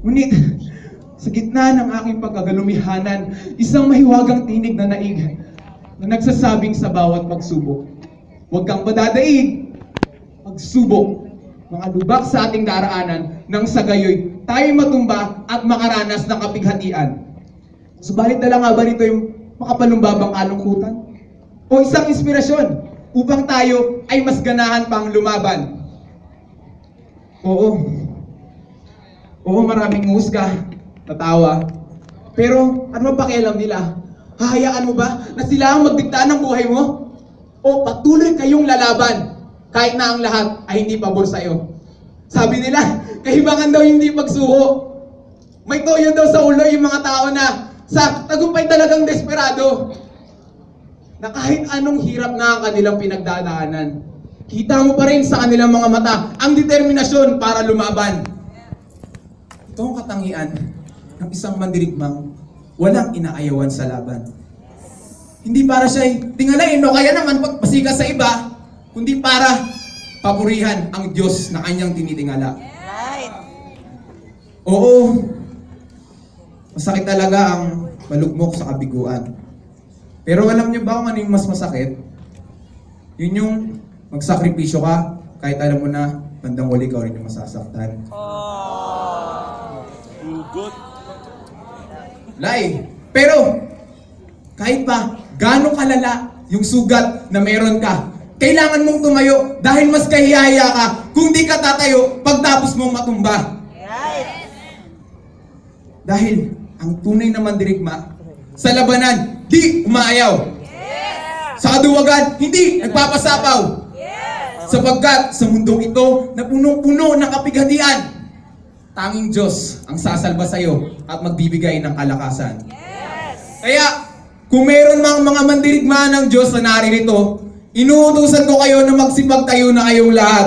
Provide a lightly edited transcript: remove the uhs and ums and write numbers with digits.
Ngunit, sa gitna ng aking pagkagalumihanan, isang mahiwagang tinig na naig na nagsasabing sa bawat pagsubok, huwag kang madadaig, pagsubok, mga lubak sa ating daraanan, nang sa gayoy tayo matumba at makaranas ng kapighatian. Subalit dala nga ba nito yung makapalumbabang kalungkutan? O isang inspirasyon upang tayo ay mas ganahan pang lumaban? Oo, maraming husga, tatawa. Pero ano ba pakialam nila? Hahayaan mo ba na sila ang magdikta ng buhay mo? O patuloy kayong lalaban kahit na ang lahat ay hindi pabor sa'yo? Sabi nila, kahibangan daw hindi pagsuko. May toyo daw sa ulo yung mga tao na sa tagumpay talagang desperado. Na kahit anong hirap na ang kanilang pinagdadaanan, kita mo pa rin sa kanilang mga mata ang determinasyon para lumaban. Ito ang katangian ng isang mandirigmang walang inaayawan sa laban. Hindi para siya'y tingalain o kaya naman pagpasikat sa iba, kundi para papurihan ang Diyos na kanyang tinitingala. Oo, masakit talaga ang malugmok sa kabiguan. Pero alam niyo ba kung ano yung mas masakit? Yun yung magsakripisyo ka kahit alam mo na bandang huli ka rin yung masasaktan. Hugot. Lai. Pero, kahit pa gaano kalala yung sugat na meron ka, kailangan mong tumayo dahil mas kahiyahiya ka kung di ka tatayo pagtapos mong matumba. Dahil ang tunay na mandirigma sa labanan, di umaayaw. Sa kaduwagan, hindi nagpapasapaw. Sapagkat sa mundong ito na punong-puno ng kapighatian, tanging Diyos ang sasalba sa iyo at magbibigay ng kalakasan. Kaya, kung meron mang mga mandirigma ng Diyos na naririto, inuutusan ko kayo na magsipagtayo na kayong lahat.